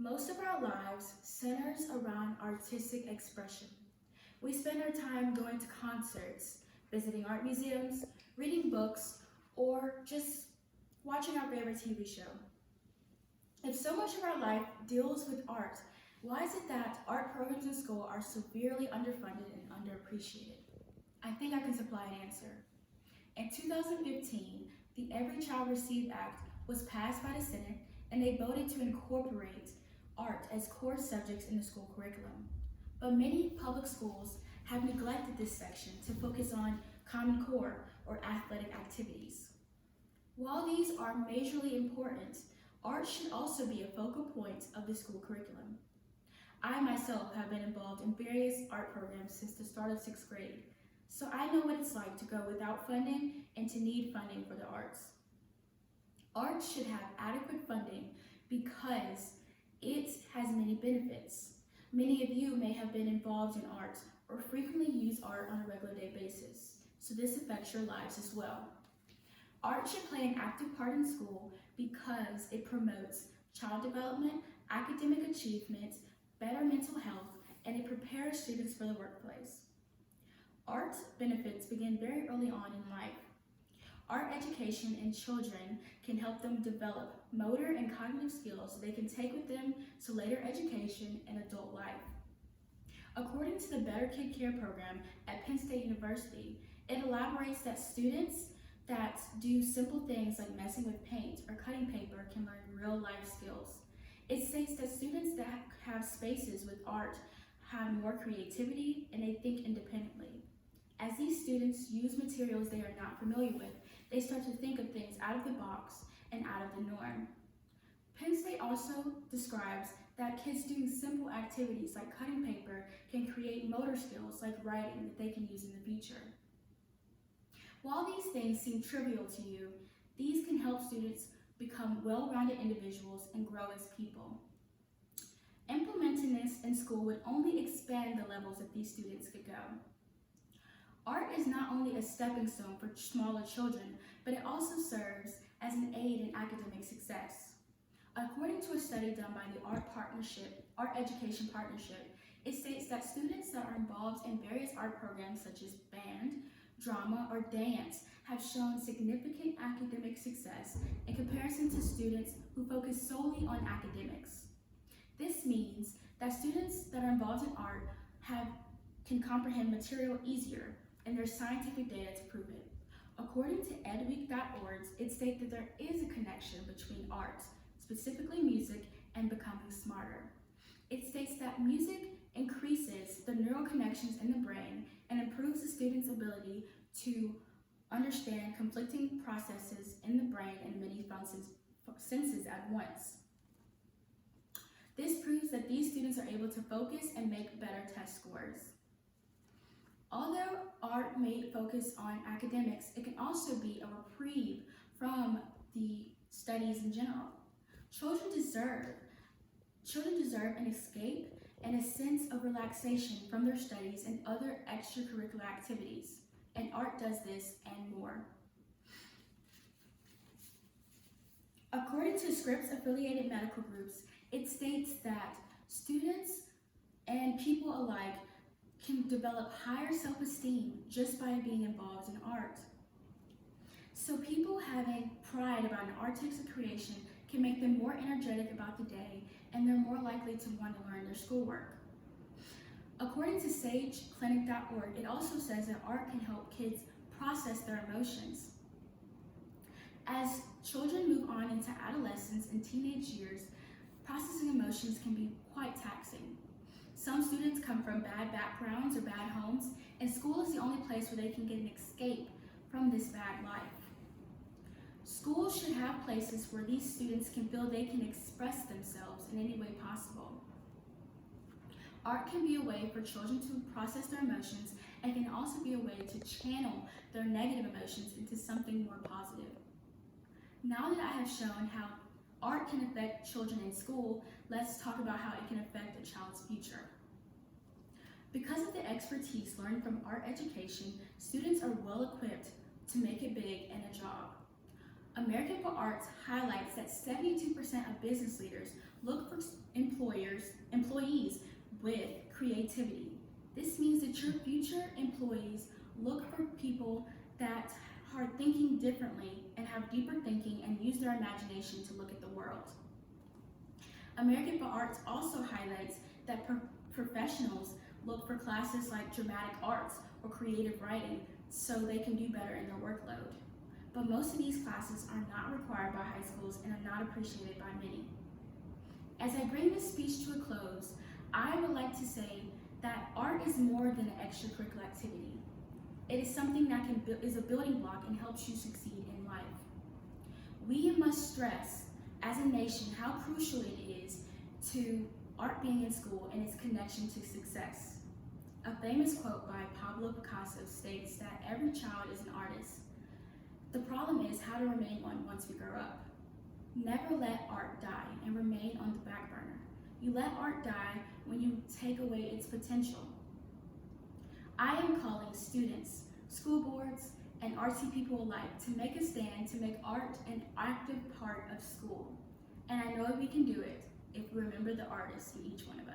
Most of our lives centers around artistic expression. We spend our time going to concerts, visiting art museums, reading books, or just watching our favorite TV show. If so much of our life deals with art, why is it that art programs in school are severely underfunded and underappreciated? I think I can supply an answer. In 2015, the Every Child Receive Act was passed by the Senate, and they voted to incorporate art as core subjects in the school curriculum. But many public schools have neglected this section to focus on Common Core or athletic activities. While these are majorly important, art should also be a focal point of the school curriculum. I myself have been involved in various art programs since the start of 6th grade, so I know what it's like to go without funding and to need funding for the arts. Art should have adequate funding because it has many benefits. Many of you may have been involved in art or frequently use art on a regular day basis, so this affects your lives as well. Art should play an active part in school because it promotes child development, academic achievement, better mental health, and it prepares students for the workplace. Art benefits begin very early on in life. Art education in children can help them develop motor and cognitive skills they can take with them to later education and adult life. According to the Better Kid Care program at Penn State University, it elaborates that students that do simple things like messing with paint or cutting paper can learn real life skills. It states that students that have spaces with art have more creativity and they think independently. As these students use materials they are not familiar with, they start to think of things out of the box and out of the norm. Penn State also describes that kids doing simple activities like cutting paper can create motor skills like writing that they can use in the future. While these things seem trivial to you, these can help students become well-rounded individuals and grow as people. Implementing this in school would only expand the levels that these students could go. Art is not only a stepping stone for smaller children, but it also serves as an aid in academic success. According to a study done by the Art Education Partnership, it states that students that are involved in various art programs such as band, drama, or dance have shown significant academic success in comparison to students who focus solely on academics. This means that students that are involved in art can comprehend material easier, and there's scientific data to prove it. According to edweek.org, it states that there is a connection between art, specifically music, and becoming smarter. It states that music increases the neural connections in the brain and improves the student's ability to understand conflicting processes in the brain and many senses at once. This proves that these students are able to focus and make better test scores. Although art may focus on academics, it can also be a reprieve from the studies in general. Children deserve an escape and a sense of relaxation from their studies and other extracurricular activities, and art does this and more. According to Scripps-affiliated medical groups, it states that students and people alike can develop higher self-esteem just by being involved in art. So people having pride about an artistic creation can make them more energetic about the day, and they're more likely to want to learn their schoolwork. According to sageclinic.org, it also says that art can help kids process their emotions. As children move on into adolescence and teenage years, processing emotions can be quite taxing. Some students come from bad backgrounds or bad homes, and school is the only place where they can get an escape from this bad life. Schools should have places where these students can feel they can express themselves in any way possible. Art can be a way for children to process their emotions and can also be a way to channel their negative emotions into something more positive. Now that I have shown how art can affect children in school, let's talk about how it can affect a child's future. Because of the expertise learned from art education, students are well equipped to make it big in a job. American for Arts highlights that 72% of business leaders look for employees with creativity. This means that your future employees look for people that are thinking differently and have deeper thinking and use their imagination to look at the world. American for Arts also highlights that professionals look for classes like dramatic arts or creative writing so they can do better in their workload. But most of these classes are not required by high schools and are not appreciated by many. As I bring this speech to a close, I would like to say that art is more than an extracurricular activity. It is something that is a building block and helps you succeed in life. We must stress as a nation how crucial it is to art being in school and its connection to success. A famous quote by Pablo Picasso states that every child is an artist. The problem is how to remain one once we grow up. Never let art die and remain on the back burner. You let art die when you take away its potential. I am calling students, school boards, and artsy people alike to make a stand to make art an active part of school. And I know we can do it if we remember the artists in each one of us.